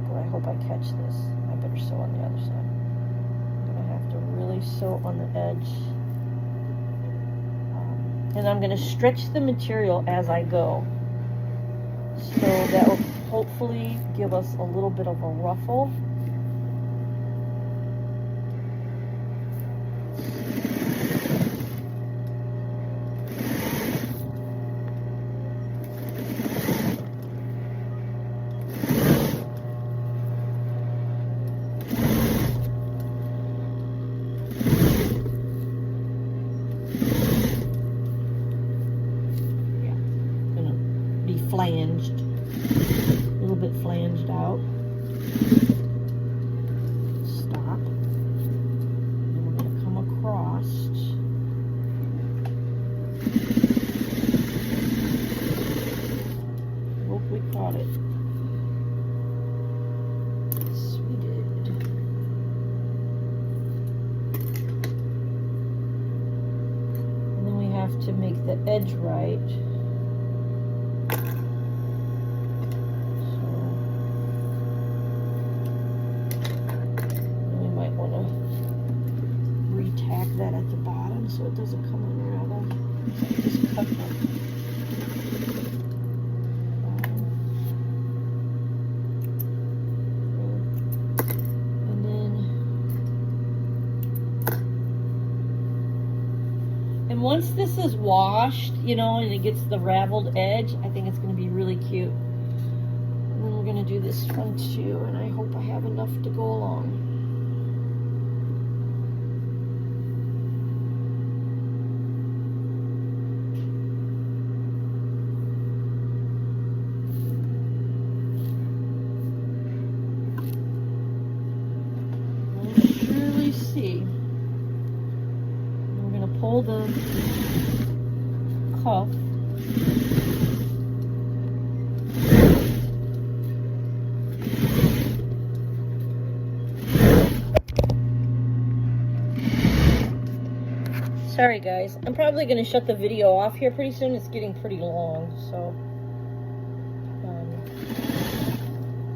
but I hope I catch this. I better sew on the other side. I'm going to have to really sew on the edge. And I'm going to stretch the material as I go. So that will hopefully give us a little bit of a ruffle. Flanged, a little bit flanged out. Stop. And we're going to come across. Hope we caught it. Yes, we did. And then we have to make the edge right. That at the bottom so it doesn't come unraveled. Just cut that. And then, and once this is washed, you know, and it gets the raveled edge, I think it's going to be really cute. And then we're going to do this one too, and I hope I have enough to go along. We're going to pull the cuff. Sorry guys, I'm probably going to shut the video off here pretty soon. It's getting pretty long, so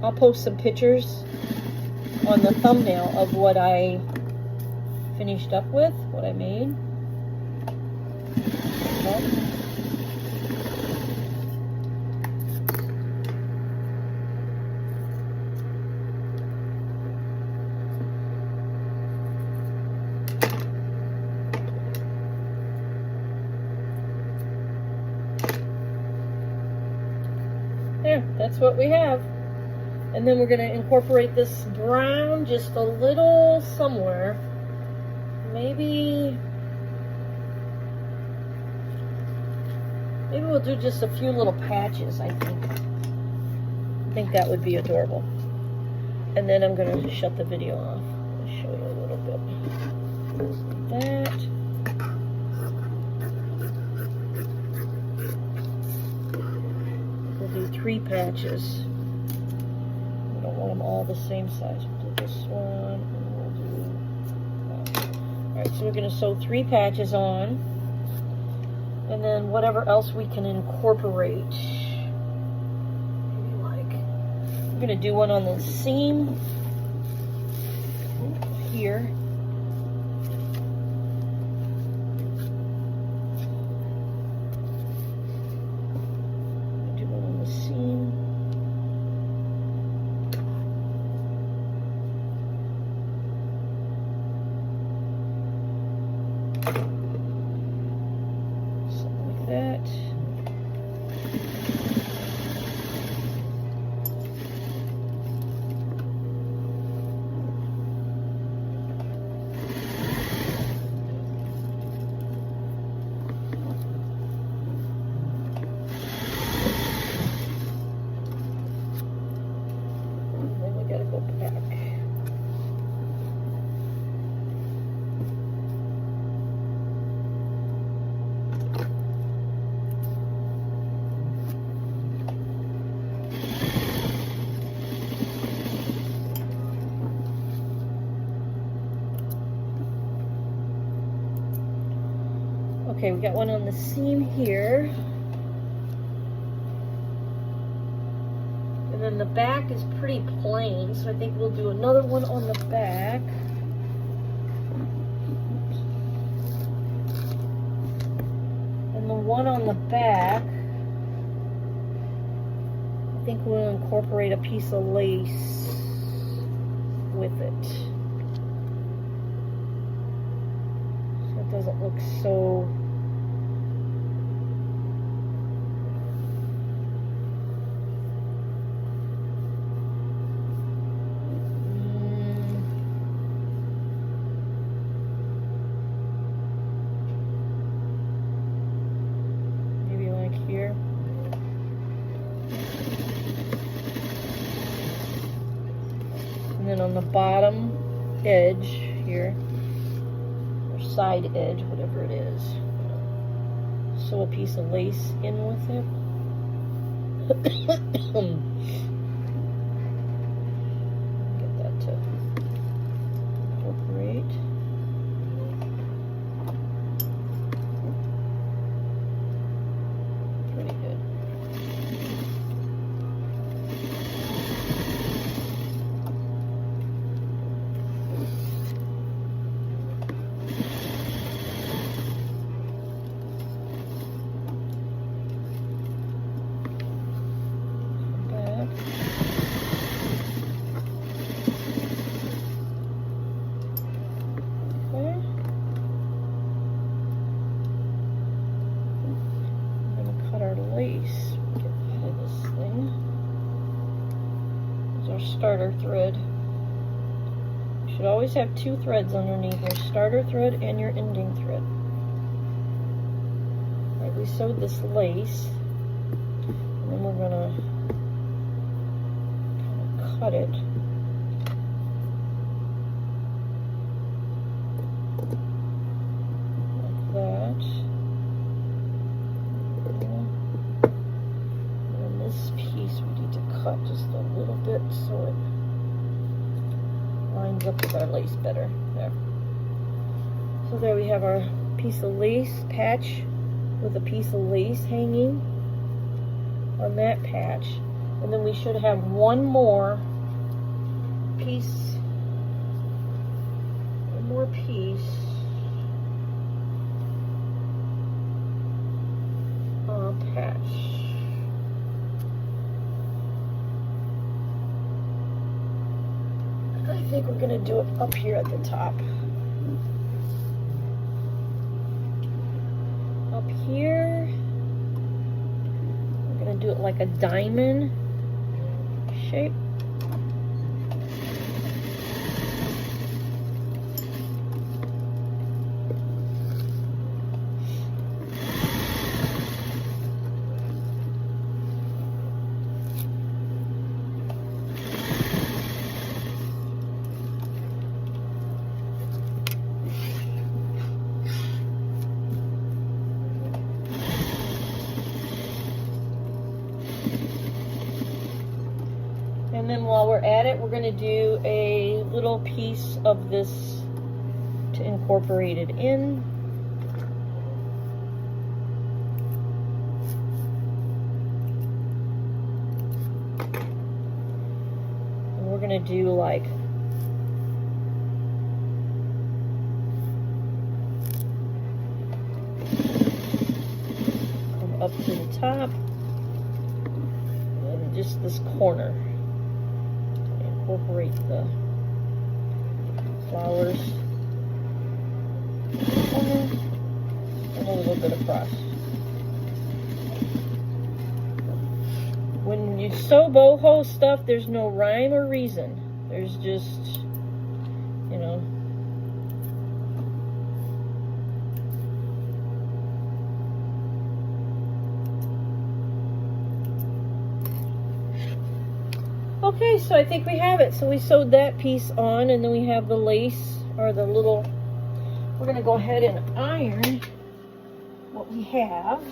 I'll post some pictures on the thumbnail of what I finished up with, what I made. Okay. There, that's what we have. And then we're going to incorporate this brown just a little somewhere. Maybe we'll do just a few little patches, I think. I think that would be adorable. And then I'm going to shut the video off. I'll show you a little bit. Like that. We'll do 3 patches. I don't want them all the same size. We'll do this one, and we'll do that. Alright, so we're going to sew 3 patches on, and then whatever else we can incorporate. Maybe like, I'm going to do one on the seam here. Do one on the seam. Something like that. And then we gotta go back. Okay, we got one on the seam here. And then the back is pretty plain, so I think we'll do another one on the back. And the one on the back, I think we'll incorporate a piece of lace with it. So it doesn't look so... maybe like here. And then on the bottom edge here, or side edge, whatever it is, sew a piece of lace in with it. Get that to incorporate. Pretty good. Lace. Get rid of this thing. There's our starter thread. You should always have two threads underneath, your starter thread and your ending thread. Alright, we sewed this lace, and then we're gonna kind of cut it. Like that. Piece we need to cut just a little bit so it lines up with our lace better. There. So there we have our piece of lace patch with a piece of lace hanging on that patch, and then we should have one more piece patch. I think we're gonna do it up here at the top. Up here, we're gonna do it like a diamond shape. And then while we're at it, we're going to do a little piece of this to incorporate it in. And we're going to do like come up to the top and just this corner. Incorporate the flowers and a little bit across. When you sew boho stuff, there's no rhyme or reason. There's just, you know, okay, so I think we have it. So we sewed that piece on, and then we have the lace, or the little, we're going to go ahead and iron what we have.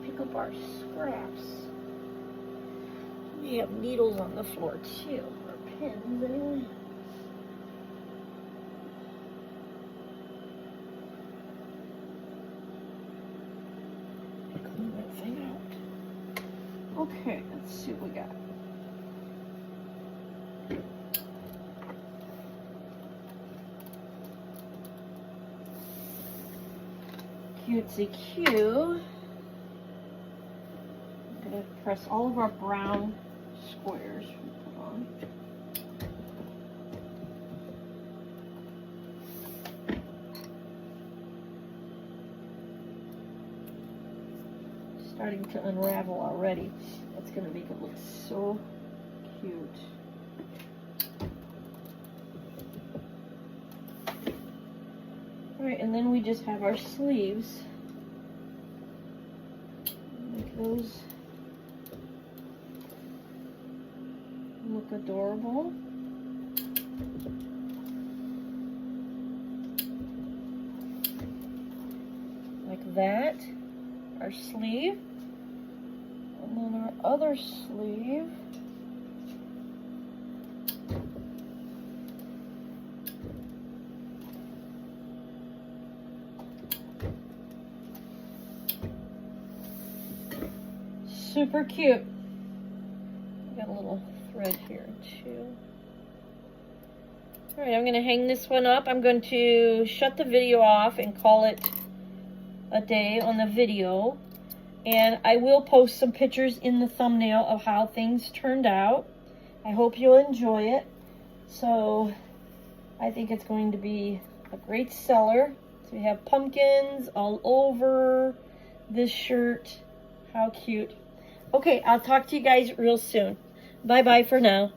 Pick up our scraps. We have needles on the floor too, or pins anyway. see what we got. Cutesy cute. I'm going to press all of our brown squares we put on. Starting to unravel already. That's going to make it look so cute. Alright, and then we just have our sleeves. Make those look adorable. Like that. Our sleeve. And then our other sleeve. Super cute. Got a little thread here too. Alright, I'm going to hang this one up. I'm going to shut the video off and call it a day on the video. And I will post some pictures in the thumbnail of how things turned out. I hope you'll enjoy it. So I think it's going to be a great seller. So we have pumpkins all over this shirt. How cute. Okay, I'll talk to you guys real soon. Bye-bye for now.